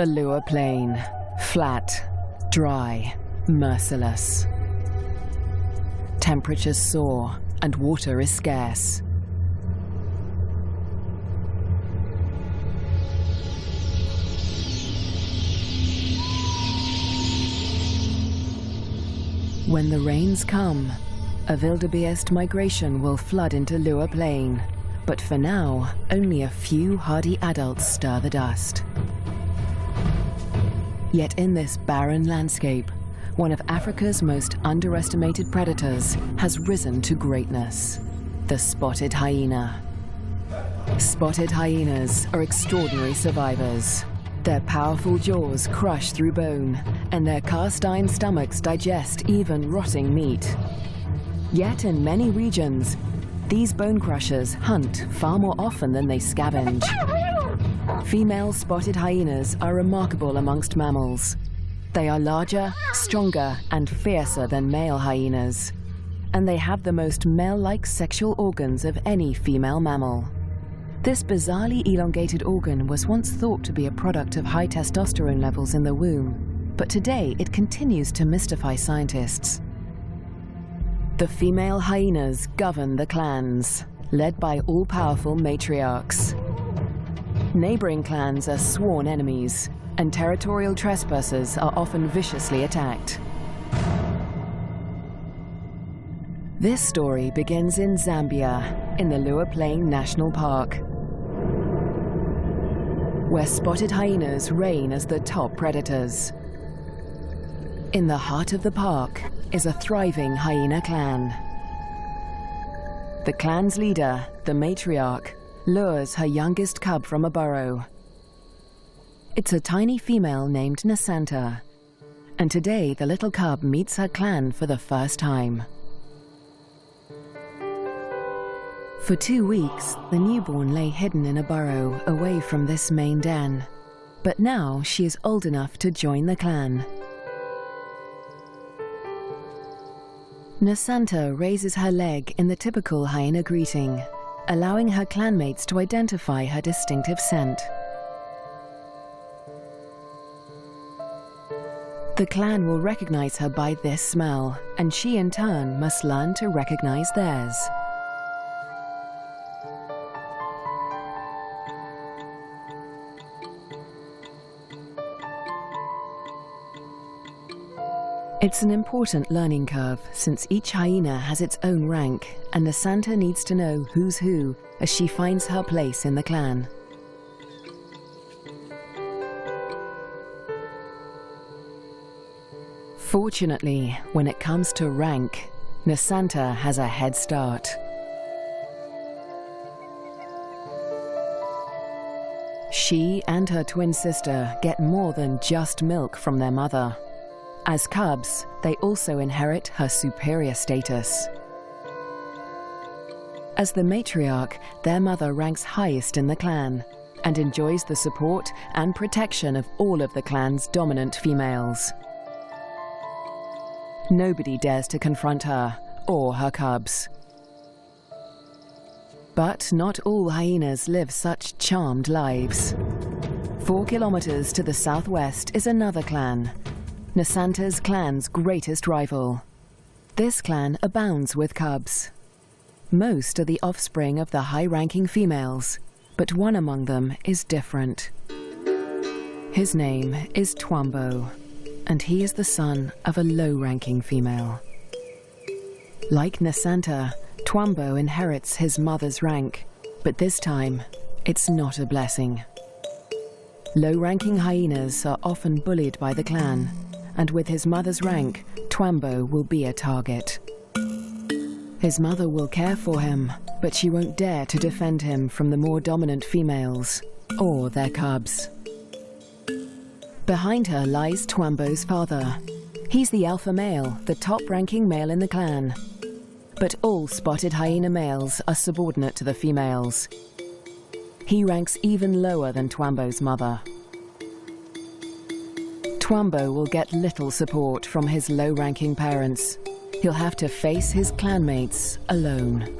lower plain, flat, dry, merciless. Temperatures soar and water is scarce. When the rains come, a wildebeest migration will flood into lower plain, but for now, only a few hardy adults stir the dust. Yet in this barren landscape, one of Africa's most underestimated predators has risen to greatness: the spotted hyena. Spotted hyenas are extraordinary survivors. Their powerful jaws crush through bone, and their cast-iron stomachs digest even rotting meat. Yet in many regions, these bone crushers hunt far more often than they scavenge. Female spotted hyenas are remarkable amongst mammals. They are larger, stronger, and fiercer than male hyenas, and they have the most male-like sexual organs of any female mammal. This bizarrely elongated organ was once thought to be a product of high testosterone levels in the womb, but today it continues to mystify scientists. The female hyenas govern the clans, led by all-powerful matriarchs. Neighboring clans are sworn enemies, and territorial trespassers are often viciously attacked. This story begins in Zambia, in the Lower Plain National Park, where spotted hyenas reign as the top predators. In the heart of the park is a thriving hyena clan. The clan's leader, the matriarch, lures her youngest cub from a burrow. It's a tiny female named Nasanta, and today the little cub meets her clan for the first time. For 2 weeks, the newborn lay hidden in a burrow away from this main den, but now she is old enough to join the clan. Nasanta raises her leg in the typical hyena greeting, allowing her clanmates to identify her distinctive scent. The clan will recognize her by this smell, and she in turn must learn to recognize theirs. It's an important learning curve, since each hyena has its own rank, and Nasanta needs to know who's who as she finds her place in the clan. Fortunately, when it comes to rank, Nasanta has a head start. She and her twin sister get more than just milk from their mother. As cubs, they also inherit her superior status. As the matriarch, their mother ranks highest in the clan and enjoys the support and protection of all of the clan's dominant females. Nobody dares to confront her or her cubs. But not all hyenas live such charmed lives. 4 kilometers to the southwest is another clan, Nasanta's clan's greatest rival. This clan abounds with cubs. Most are the offspring of the high-ranking females, but one among them is different. His name is Twambo, and he is the son of a low-ranking female. Like Nasanta, Twambo inherits his mother's rank, but this time, it's not a blessing. Low-ranking hyenas are often bullied by the clan, and with his mother's rank, Twambo will be a target. His mother will care for him, but she won't dare to defend him from the more dominant females, or their cubs. Behind her lies Twambo's father. He's the alpha male, the top-ranking male in the clan. But all spotted hyena males are subordinate to the females. He ranks even lower than Twambo's mother. Twambo will get little support from his low-ranking parents. He'll have to face his clanmates alone.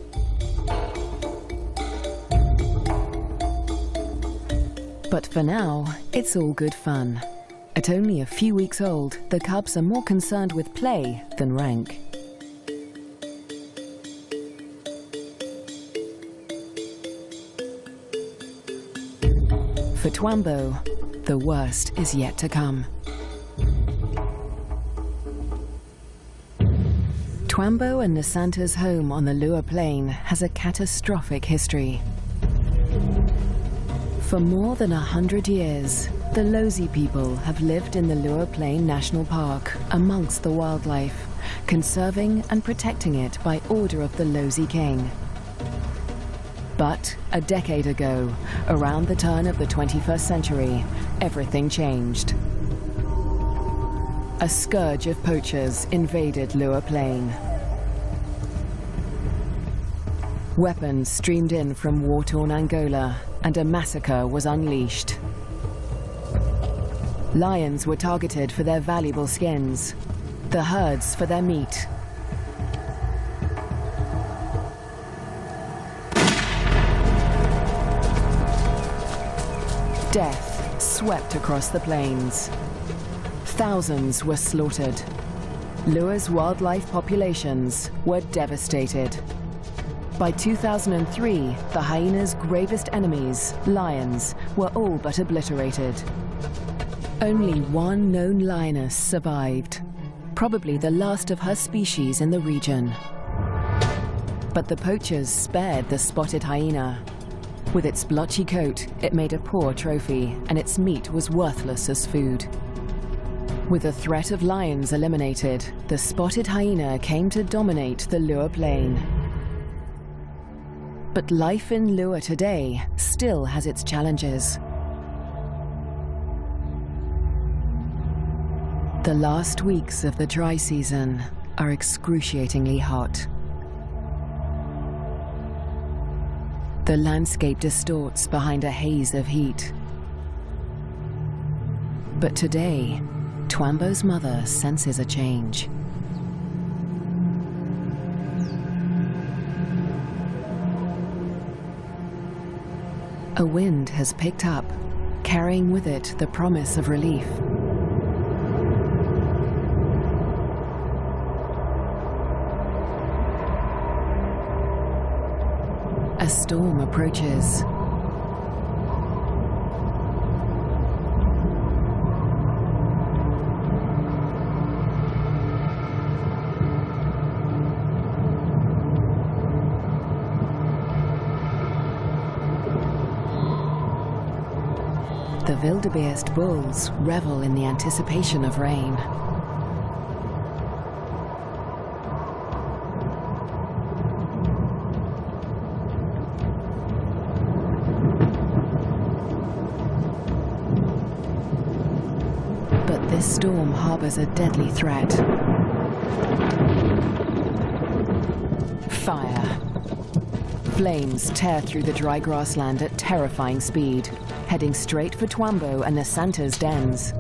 But for now, it's all good fun. At only a few weeks old, the cubs are more concerned with play than rank. For Twambo, the worst is yet to come. Twambo and Nasanta's home on the Lua Plain has a catastrophic history. For more than 100 years, the Lozi people have lived in the Lua Plain National Park amongst the wildlife, conserving and protecting it by order of the Lozi King. But a decade ago, around the turn of the 21st century, everything changed. A scourge of poachers invaded Lua Plain. Weapons streamed in from war-torn Angola, and a massacre was unleashed. Lions were targeted for their valuable skins, the herds for their meat. Death swept across the plains. Thousands were slaughtered. Lua's wildlife populations were devastated. By 2003, the hyena's gravest enemies, lions, were all but obliterated. Only one known lioness survived, probably the last of her species in the region. But the poachers spared the spotted hyena. With its blotchy coat, it made a poor trophy, and its meat was worthless as food. With the threat of lions eliminated, the spotted hyena came to dominate the Lua Plain. But life in Lua today still has its challenges. The last weeks of the dry season are excruciatingly hot. The landscape distorts behind a haze of heat. But today, Twambo's mother senses a change. A wind has picked up, carrying with it the promise of relief. A storm approaches. The wildebeest bulls revel in the anticipation of rain. But this storm harbors a deadly threat. Fire. Flames tear through the dry grassland at terrifying speed, heading straight for Twambo and Nasanta's dens.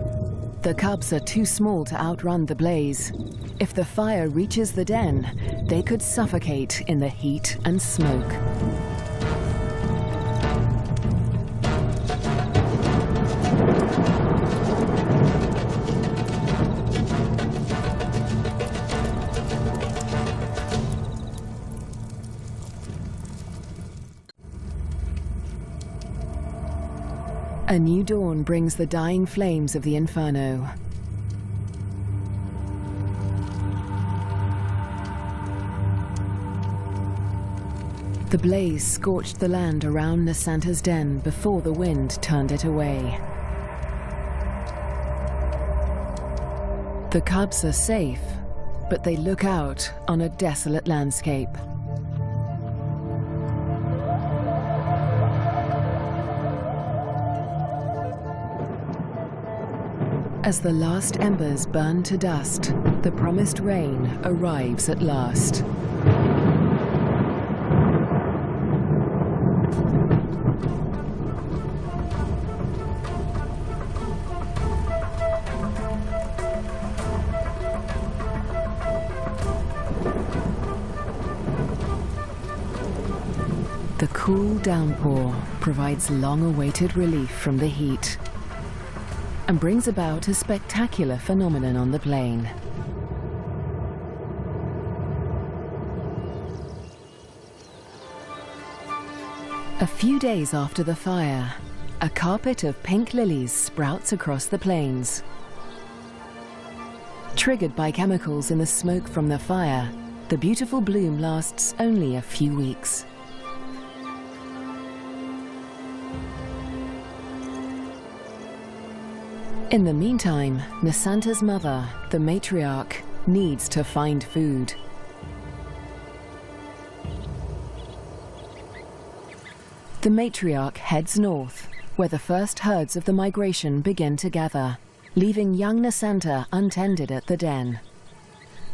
The cubs are too small to outrun the blaze. If the fire reaches the den, they could suffocate in the heat and smoke. A new dawn brings the dying flames of the inferno. The blaze scorched the land around Nasanta's den before the wind turned it away. The cubs are safe, but they look out on a desolate landscape. As the last embers burn to dust, the promised rain arrives at last. The cool downpour provides long-awaited relief from the heat and brings about a spectacular phenomenon on the plain. A few days after the fire, a carpet of pink lilies sprouts across the plains. Triggered by chemicals in the smoke from the fire, the beautiful bloom lasts only a few weeks. In the meantime, Nasanta's mother, the matriarch, needs to find food. The matriarch heads north, where the first herds of the migration begin to gather, leaving young Nasanta untended at the den.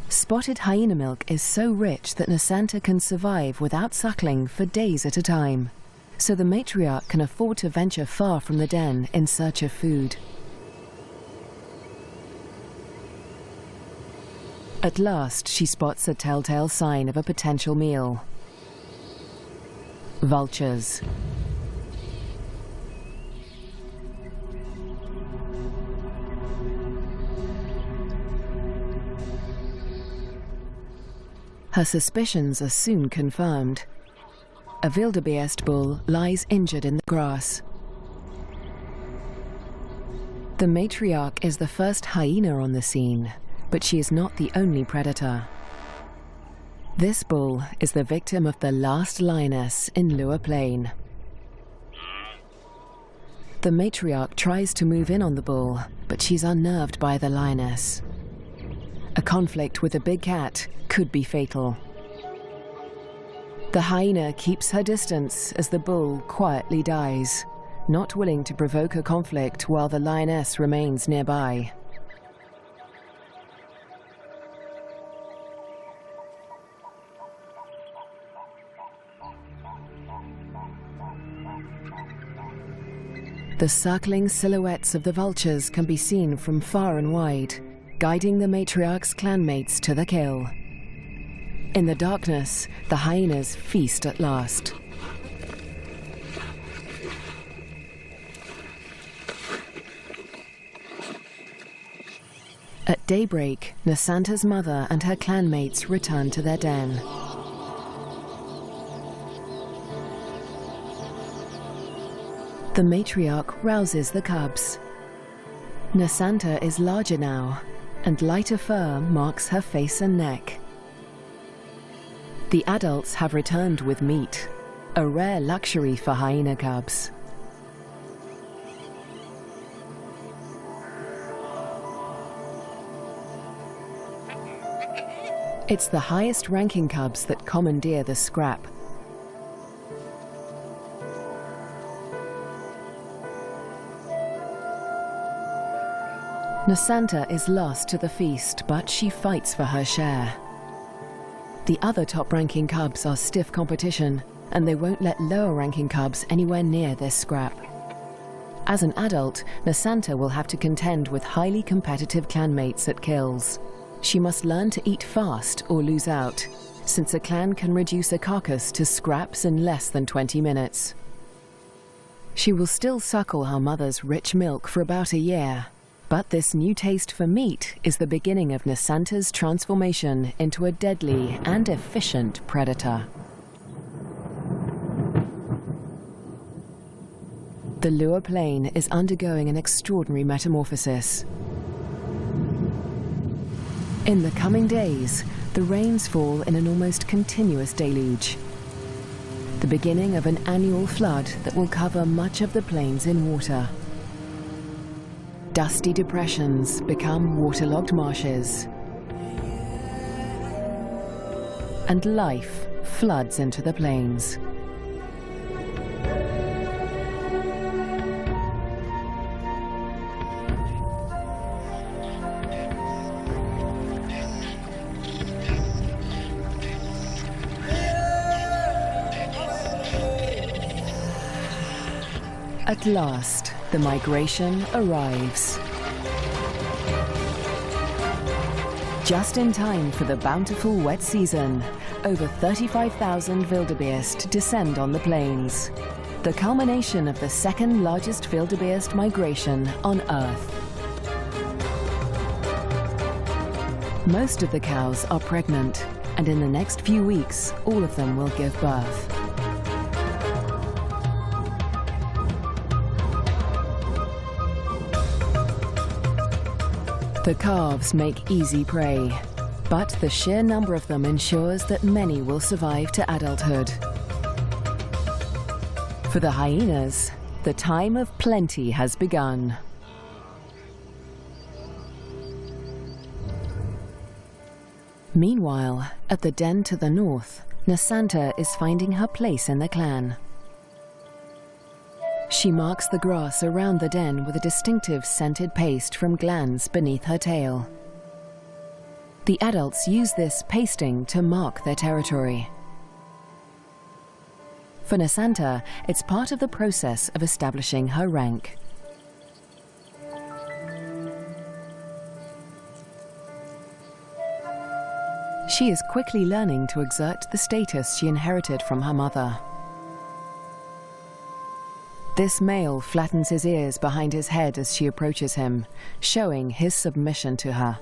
Spotted hyena milk is so rich that Nasanta can survive without suckling for days at a time, so the matriarch can afford to venture far from the den in search of food. At last, she spots a telltale sign of a potential meal. Vultures. Her suspicions are soon confirmed. A wildebeest bull lies injured in the grass. The matriarch is the first hyena on the scene, but she is not the only predator. This bull is the victim of the last lioness in Lua Plain. The matriarch tries to move in on the bull, but she's unnerved by the lioness. A conflict with a big cat could be fatal. The hyena keeps her distance as the bull quietly dies, not willing to provoke a conflict while the lioness remains nearby. The circling silhouettes of the vultures can be seen from far and wide, guiding the matriarch's clanmates to the kill. In the darkness, the hyenas feast at last. At daybreak, Nasanta's mother and her clanmates return to their den. The matriarch rouses the cubs. Nasanta is larger now, and lighter fur marks her face and neck. The adults have returned with meat, a rare luxury for hyena cubs. It's the highest-ranking cubs that commandeer the scrap. Nasanta is lost to the feast, but she fights for her share. The other top-ranking cubs are stiff competition, and they won't let lower-ranking cubs anywhere near this scrap. As an adult, Nasanta will have to contend with highly competitive clanmates at kills. She must learn to eat fast or lose out, since a clan can reduce a carcass to scraps in less than 20 minutes. She will still suckle her mother's rich milk for about a year, but this new taste for meat is the beginning of Nasanta's transformation into a deadly and efficient predator. The Lua Plain is undergoing an extraordinary metamorphosis. In the coming days, the rains fall in an almost continuous deluge, the beginning of an annual flood that will cover much of the plains in water. Dusty depressions become waterlogged marshes, and life floods into the plains. At last, the migration arrives. Just in time for the bountiful wet season, over 35,000 wildebeest descend on the plains, the culmination of the second largest wildebeest migration on Earth. Most of the cows are pregnant, and in the next few weeks, all of them will give birth. The calves make easy prey, but the sheer number of them ensures that many will survive to adulthood. For the hyenas, the time of plenty has begun. Meanwhile, at the den to the north, Nasanta is finding her place in the clan. She marks the grass around the den with a distinctive scented paste from glands beneath her tail. The adults use this pasting to mark their territory. For Nasanta, it's part of the process of establishing her rank. She is quickly learning to exert the status she inherited from her mother. This male flattens his ears behind his head as she approaches him, showing his submission to her.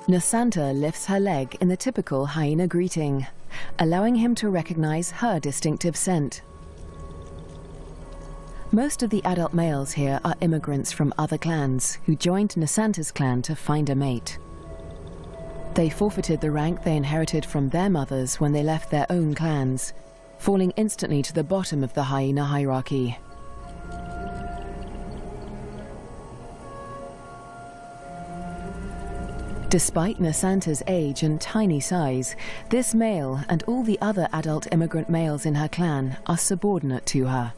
Nasanta lifts her leg in the typical hyena greeting, allowing him to recognize her distinctive scent. Most of the adult males here are immigrants from other clans who joined Nasanta's clan to find a mate. They forfeited the rank they inherited from their mothers when they left their own clans, falling instantly to the bottom of the hyena hierarchy. Despite Nasanta's age and tiny size, this male and all the other adult immigrant males in her clan are subordinate to her.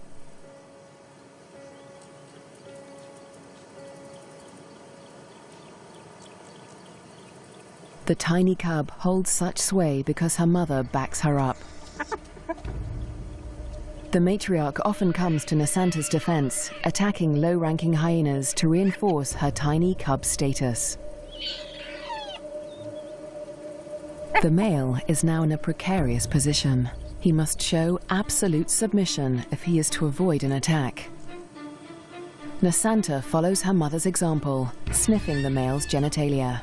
The tiny cub holds such sway because her mother backs her up. The matriarch often comes to Nasanta's defense, attacking low-ranking hyenas to reinforce her tiny cub status. The male is now in a precarious position. He must show absolute submission if he is to avoid an attack. Nasanta follows her mother's example, sniffing the male's genitalia.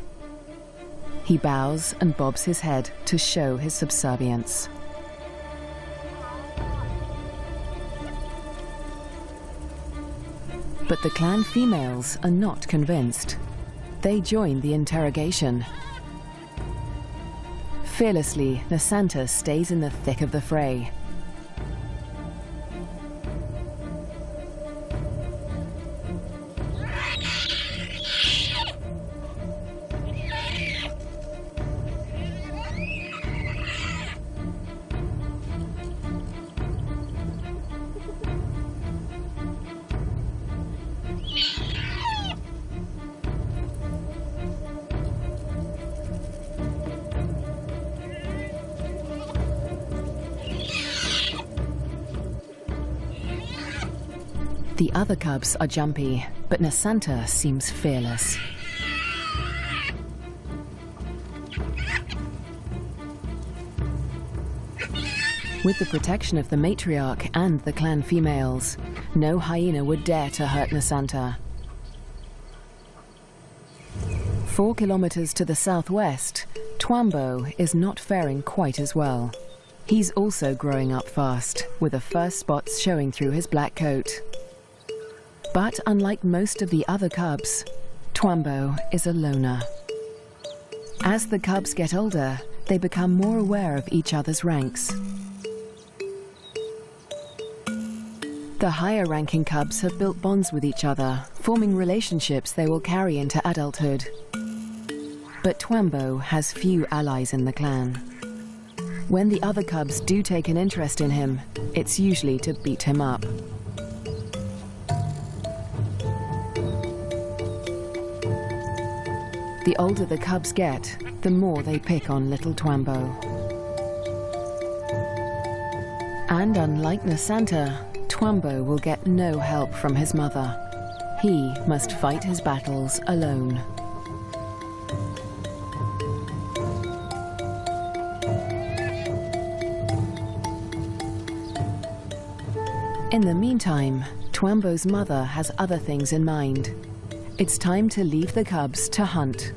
He bows and bobs his head to show his subservience. But the clan females are not convinced. They join the interrogation. Fearlessly, Nasanta stays in the thick of the fray. The other cubs are jumpy, but Nasanta seems fearless. With the protection of the matriarch and the clan females, no hyena would dare to hurt Nasanta. 4 kilometers to the southwest, Twambo is not faring quite as well. He's also growing up fast, with the first spots showing through his black coat. But unlike most of the other cubs, Twambo is a loner. As the cubs get older, they become more aware of each other's ranks. The higher-ranking cubs have built bonds with each other, forming relationships they will carry into adulthood. But Twambo has few allies in the clan. When the other cubs do take an interest in him, it's usually to beat him up. The older the cubs get, the more they pick on little Twambo. And unlike Nasanta, Twambo will get no help from his mother. He must fight his battles alone. In the meantime, Twambo's mother has other things in mind. It's time to leave the cubs to hunt.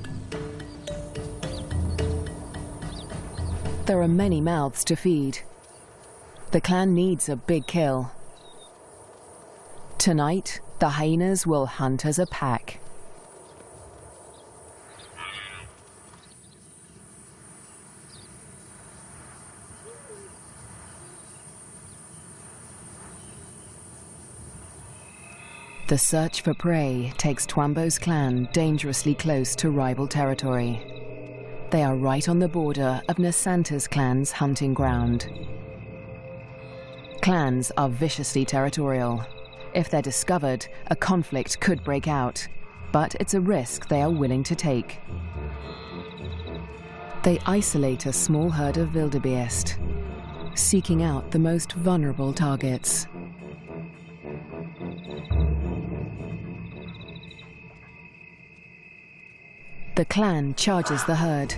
There are many mouths to feed. The clan needs a big kill. Tonight, the hyenas will hunt as a pack. The search for prey takes Twambo's clan dangerously close to rival territory. They are right on the border of Nasanta's clan's hunting ground. Clans are viciously territorial. If they're discovered, a conflict could break out, but it's a risk they are willing to take. They isolate a small herd of wildebeest, seeking out the most vulnerable targets. The clan charges the herd.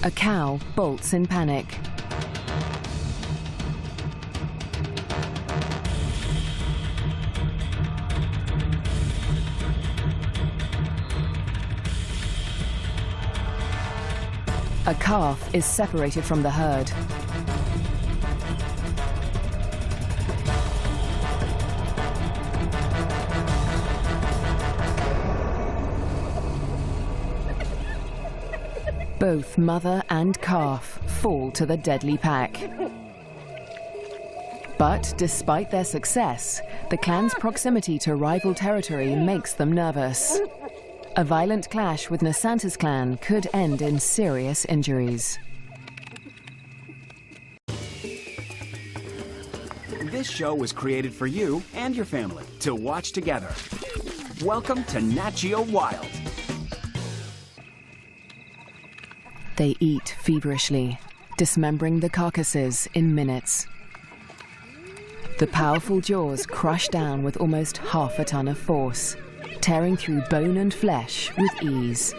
A cow bolts in panic. A calf is separated from the herd. Both mother and calf fall to the deadly pack. But despite their success, the clan's proximity to rival territory makes them nervous. A violent clash with Nasanta's clan could end in serious injuries. This show was created for you and your family to watch together. Welcome to Nat Geo Wild. They eat feverishly, dismembering the carcasses in minutes. The powerful jaws crush down with almost half a ton of force, tearing through bone and flesh with ease.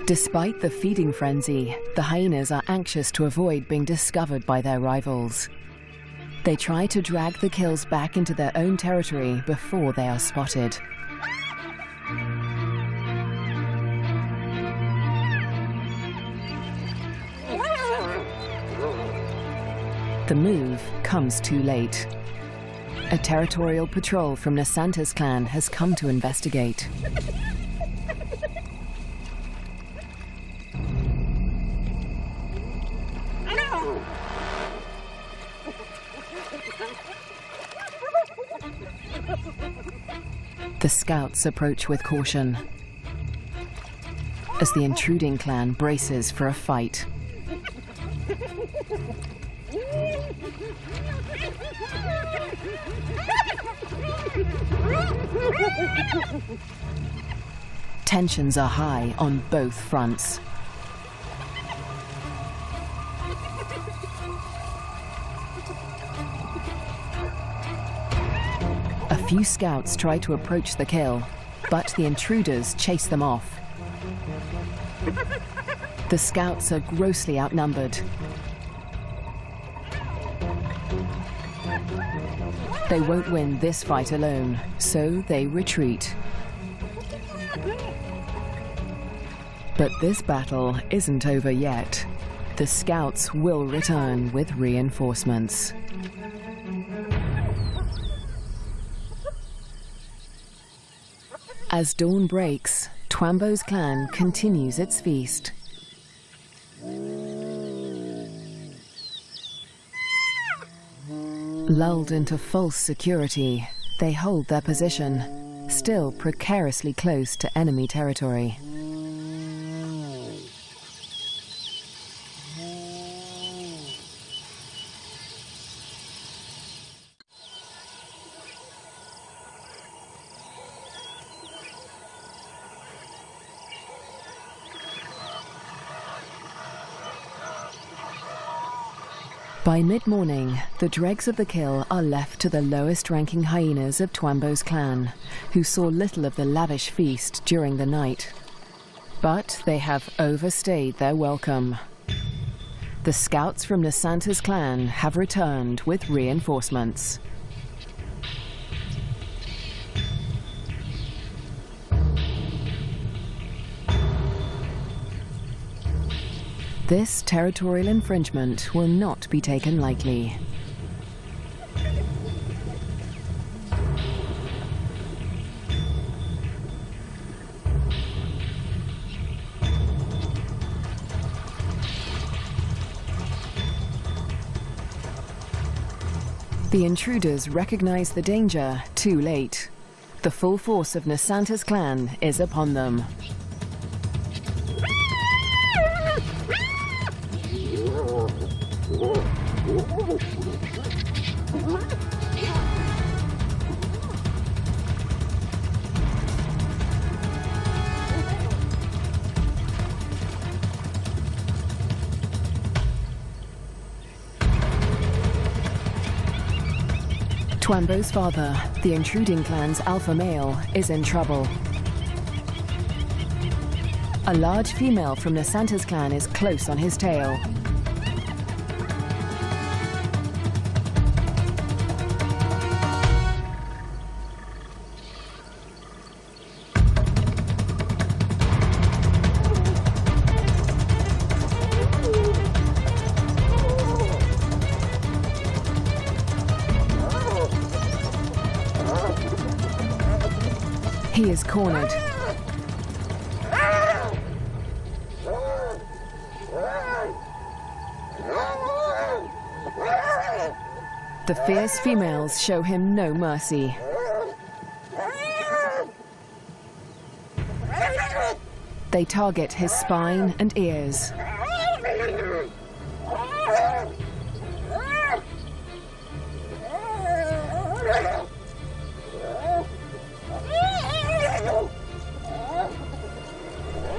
Despite the feeding frenzy, the hyenas are anxious to avoid being discovered by their rivals. They try to drag the kills back into their own territory before they are spotted. The move comes too late. A territorial patrol from Nasanta's clan has come to investigate. The scouts approach with caution as the intruding clan braces for a fight. Tensions are high on both fronts. A few scouts try to approach the kill, but the intruders chase them off. The scouts are grossly outnumbered. They won't win this fight alone, so they retreat. But this battle isn't over yet. The scouts will return with reinforcements. As dawn breaks, Twambo's clan continues its feast. Lulled into false security, they hold their position, still precariously close to enemy territory. By mid-morning, the dregs of the kill are left to the lowest-ranking hyenas of Twambo's clan, who saw little of the lavish feast during the night. But they have overstayed their welcome. The scouts from Nasanta's clan have returned with reinforcements. This territorial infringement will not be taken lightly. The intruders recognize the danger too late. The full force of Nasanta's clan is upon them. Twambo's father, the intruding clan's alpha male, is in trouble. A large female from Nasanta's clan is close on his tail. He is cornered. The fierce females show him no mercy. They target his spine and ears.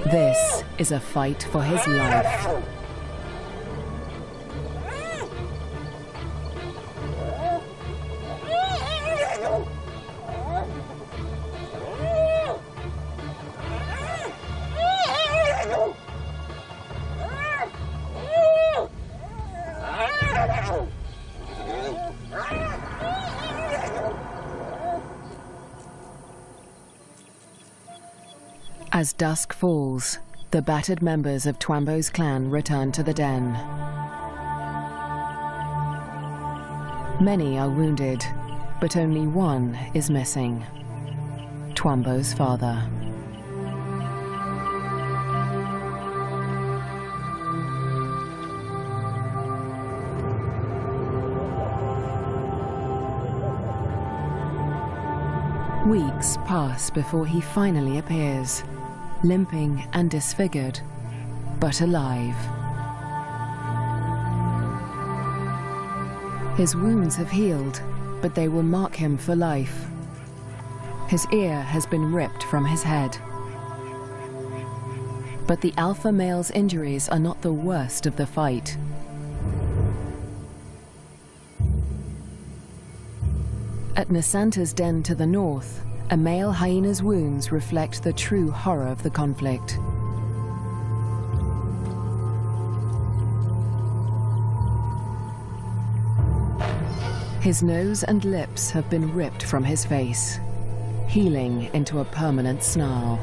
This is a fight for his life. As dusk falls, the battered members of Twambo's clan return to the den. Many are wounded, but only one is missing: Twambo's father. Weeks pass before he finally appears, limping and disfigured, but alive. His wounds have healed, but they will mark him for life. His ear has been ripped from his head. But the alpha male's injuries are not the worst of the fight. At Nasanta's den to the north, a male hyena's wounds reflect the true horror of the conflict. His nose and lips have been ripped from his face, healing into a permanent snarl.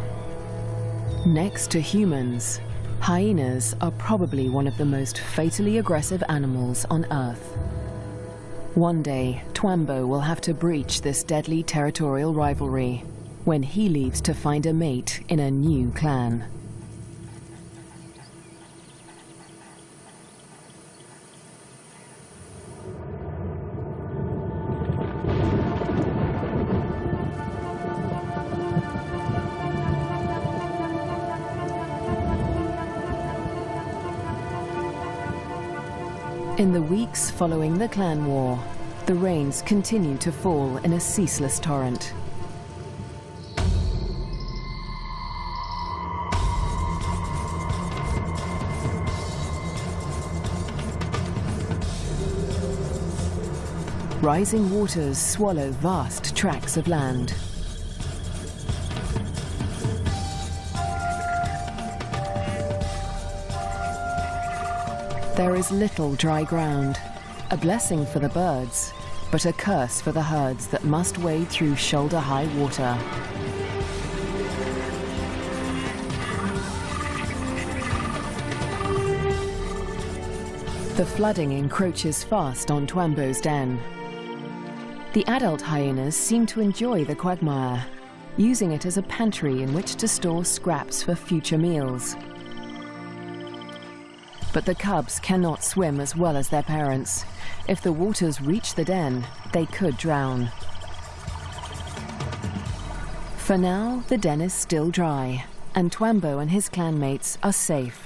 Next to humans, hyenas are probably one of the most fatally aggressive animals on Earth. One day, Twambo will have to breach this deadly territorial rivalry when he leaves to find a mate in a new clan. In the weeks following the clan war, the rains continue to fall in a ceaseless torrent. Rising waters swallow vast tracts of land. There is little dry ground, a blessing for the birds, but a curse for the herds that must wade through shoulder-high water. The flooding encroaches fast on Twambo's den. The adult hyenas seem to enjoy the quagmire, using it as a pantry in which to store scraps for future meals. But the cubs cannot swim as well as their parents. If the waters reach the den, they could drown. For now, the den is still dry, and Twambo and his clanmates are safe.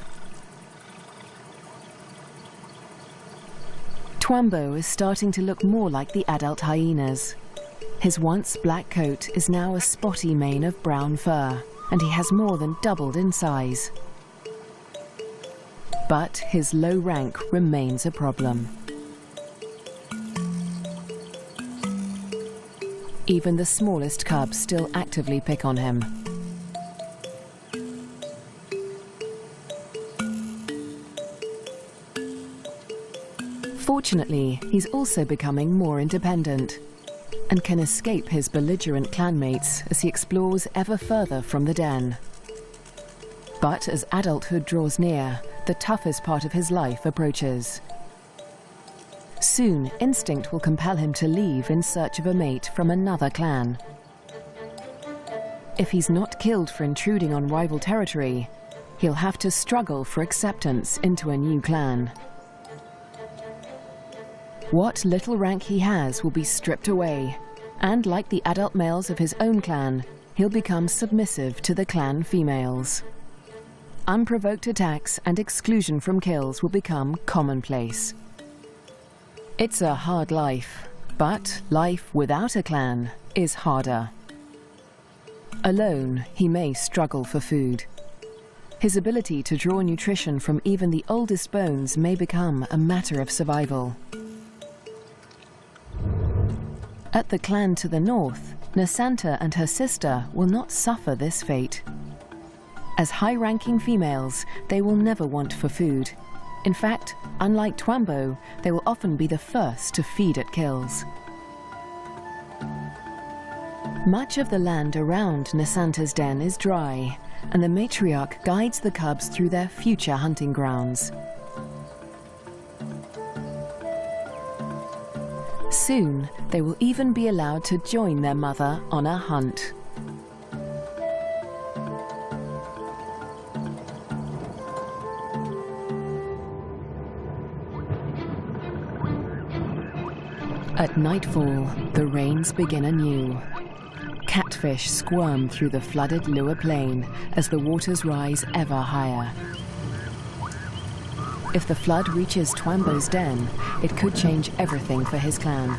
Twambo is starting to look more like the adult hyenas. His once black coat is now a spotty mane of brown fur, and he has more than doubled in size. But his low rank remains a problem. Even the smallest cubs still actively pick on him. Fortunately, he's also becoming more independent and can escape his belligerent clanmates as he explores ever further from the den. But as adulthood draws near, the toughest part of his life approaches. Soon, instinct will compel him to leave in search of a mate from another clan. If he's not killed for intruding on rival territory, he'll have to struggle for acceptance into a new clan. What little rank he has will be stripped away, and like the adult males of his own clan, he'll become submissive to the clan females. Unprovoked attacks and exclusion from kills will become commonplace. It's a hard life, but life without a clan is harder. Alone, he may struggle for food. His ability to draw nutrition from even the oldest bones may become a matter of survival. At the clan to the north, Nasanta and her sister will not suffer this fate. As high-ranking females, they will never want for food. In fact, unlike Twambo, they will often be the first to feed at kills. Much of the land around Nasanta's den is dry, and the matriarch guides the cubs through their future hunting grounds. Soon, they will even be allowed to join their mother on a hunt. At nightfall, the rains begin anew. Catfish squirm through the flooded Lua Plain as the waters rise ever higher. If the flood reaches Twambo's den, it could change everything for his clan.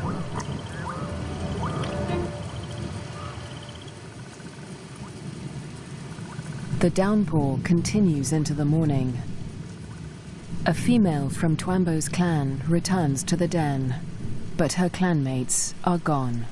The downpour continues into the morning. A female from Twambo's clan returns to the den, but her clanmates are gone.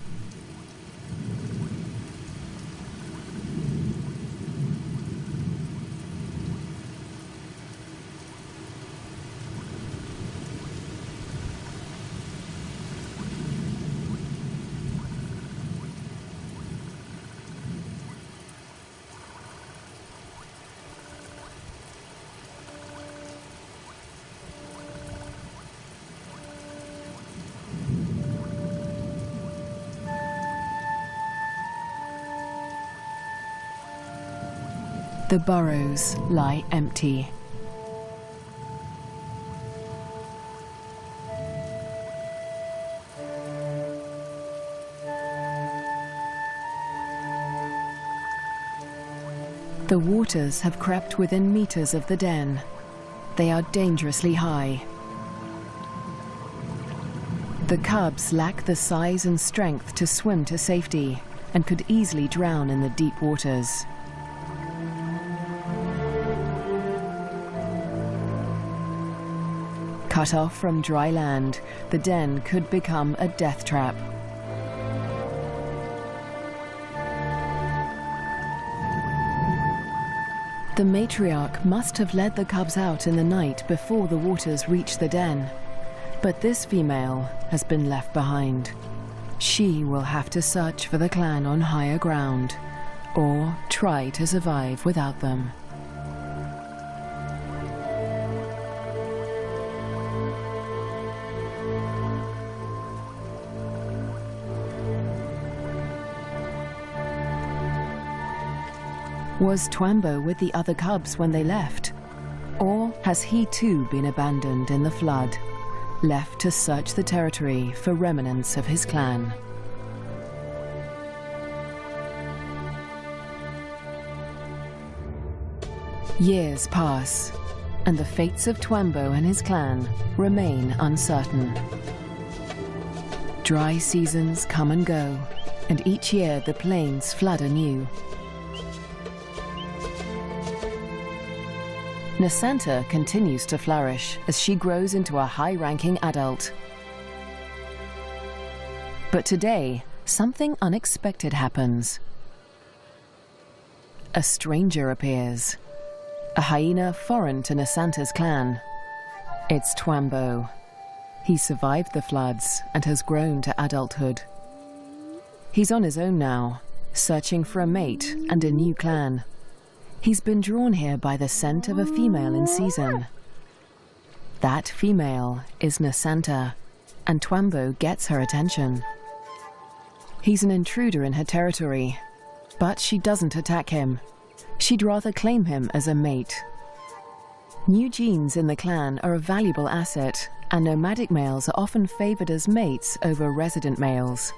The burrows lie empty. The waters have crept within meters of the den. They are dangerously high. The cubs lack the size and strength to swim to safety and could easily drown in the deep waters. Cut off from dry land, the den could become a death trap. The matriarch must have led the cubs out in the night before the waters reached the den. But this female has been left behind. She will have to search for the clan on higher ground, or try to survive without them. Was Twambo with the other cubs when they left? Or has he too been abandoned in the flood, left to search the territory for remnants of his clan? Years pass, and the fates of Twambo and his clan remain uncertain. Dry seasons come and go, and each year the plains flood anew. Nasanta continues to flourish as she grows into a high-ranking adult. But today, something unexpected happens. A stranger appears, a hyena foreign to Nasanta's clan. It's Twambo. He survived the floods and has grown to adulthood. He's on his own now, searching for a mate and a new clan. He's been drawn here by the scent of a female in season. That female is Nasanta, and Twambo gets her attention. He's an intruder in her territory, but she doesn't attack him. She'd rather claim him as a mate. New genes in the clan are a valuable asset, and nomadic males are often favored as mates over resident males.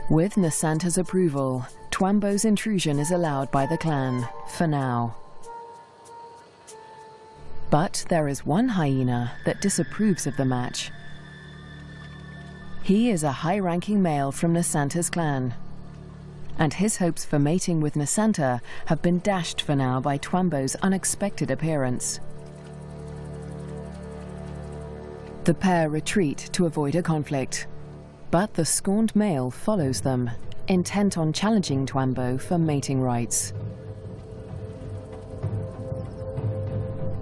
With Nasanta's approval, Twambo's intrusion is allowed by the clan, for now. But there is one hyena that disapproves of the match. He is a high-ranking male from Nasanta's clan, and his hopes for mating with Nasanta have been dashed for now by Twambo's unexpected appearance. The pair retreat to avoid a conflict, but the scorned male follows them, intent on challenging Twambo for mating rights.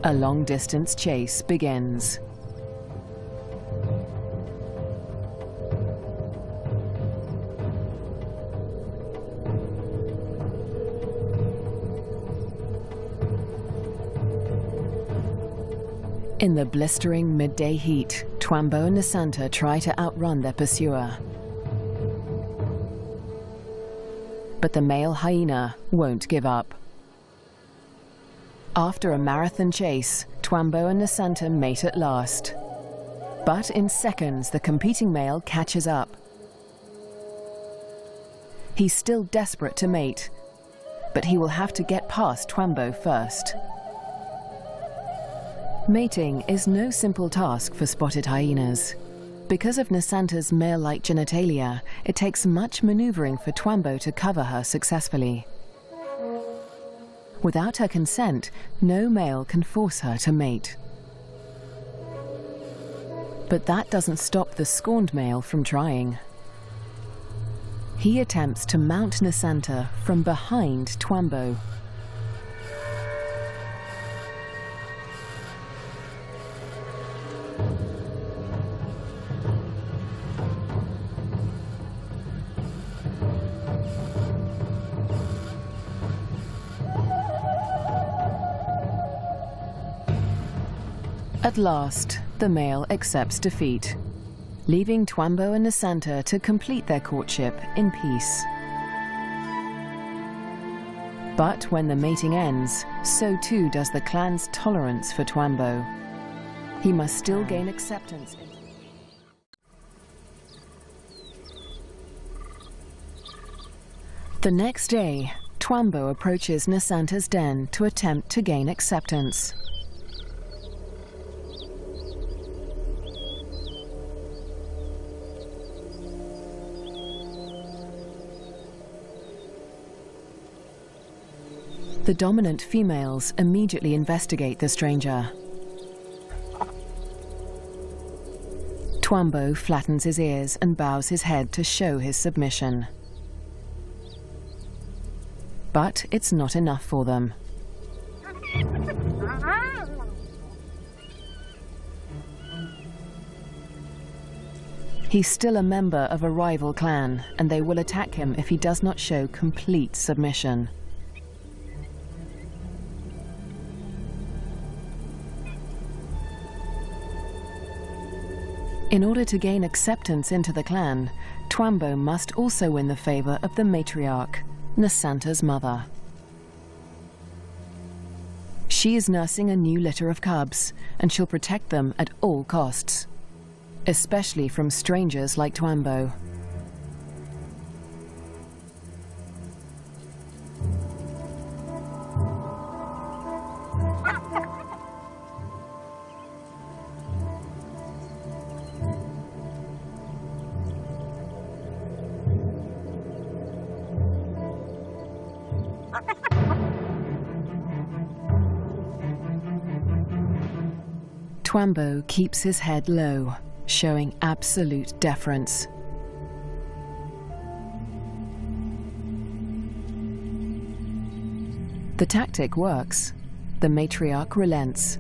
A long-distance chase begins. In the blistering midday heat, Twambo and Nasanta try to outrun their pursuer. But the male hyena won't give up. After a marathon chase, Twambo and Nasanta mate at last. But in seconds, the competing male catches up. He's still desperate to mate, but he will have to get past Twambo first. Mating is no simple task for spotted hyenas. Because of Nasanta's male-like genitalia, it takes much maneuvering for Twambo to cover her successfully. Without her consent, no male can force her to mate. But that doesn't stop the scorned male from trying. He attempts to mount Nasanta from behind Twambo. At last, the male accepts defeat, leaving Twambo and Nasanta to complete their courtship in peace. But when the mating ends, so too does the clan's tolerance for Twambo. He must still gain acceptance. The next day, Twambo approaches Nasanta's den to attempt to gain acceptance. The dominant females immediately investigate the stranger. Twambo flattens his ears and bows his head to show his submission. But it's not enough for them. He's still a member of a rival clan, and they will attack him if he does not show complete submission. In order to gain acceptance into the clan, Twambo must also win the favor of the matriarch, Nasanta's mother. She is nursing a new litter of cubs, and she'll protect them at all costs, especially from strangers like Twambo. Twambo keeps his head low, showing absolute deference. The tactic works. The matriarch relents.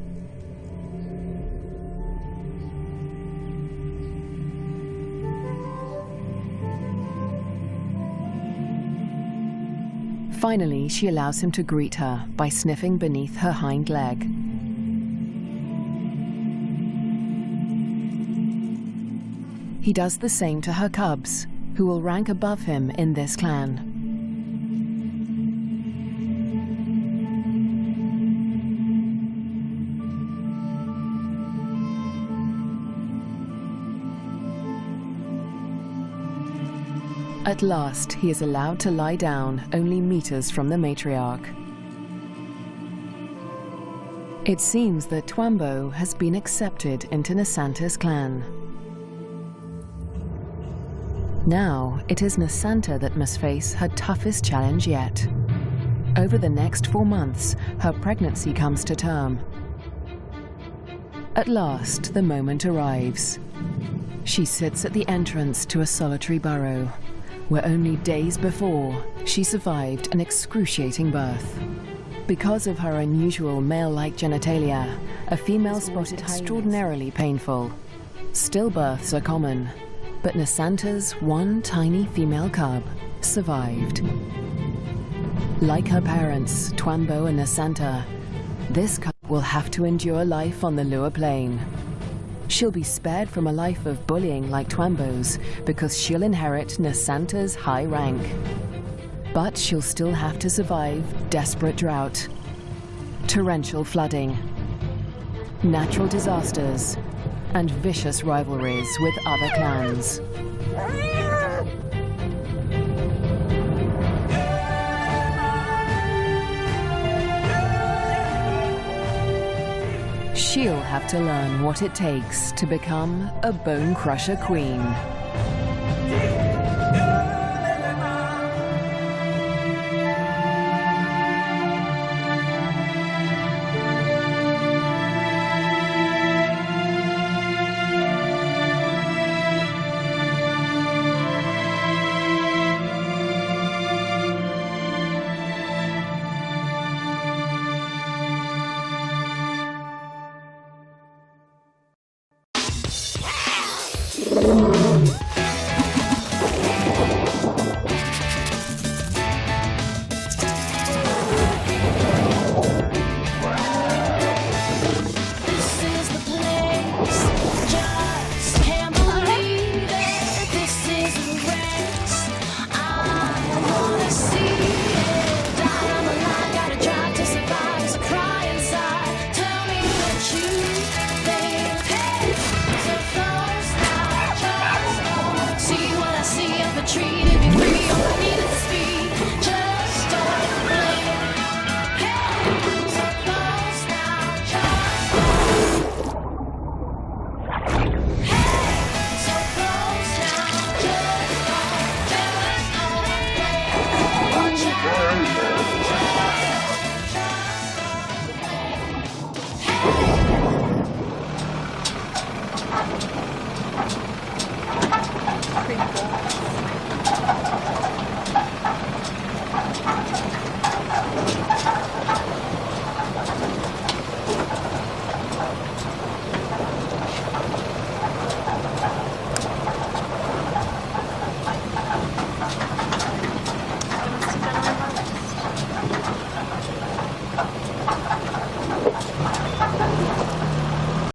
Finally, she allows him to greet her by sniffing beneath her hind leg. He does the same to her cubs, who will rank above him in this clan. At last, he is allowed to lie down only meters from the matriarch. It seems that Twambo has been accepted into Nasanta's clan. Now, it is Nasanta that must face her toughest challenge yet. Over the next 4 months, her pregnancy comes to term. At last, the moment arrives. She sits at the entrance to a solitary burrow, where only days before, she survived an excruciating birth. Because of her unusual male-like genitalia, a female spotted hyena is extraordinarily painful. Stillbirths are common, but Nasanta's one tiny female cub survived. Like her parents, Twambo and Nasanta, this cub will have to endure life on the lower plane. She'll be spared from a life of bullying like Twambo's because she'll inherit Nasanta's high rank. But she'll still have to survive desperate drought, torrential flooding, natural disasters, and vicious rivalries with other clans. She'll have to learn what it takes to become a bone crusher queen.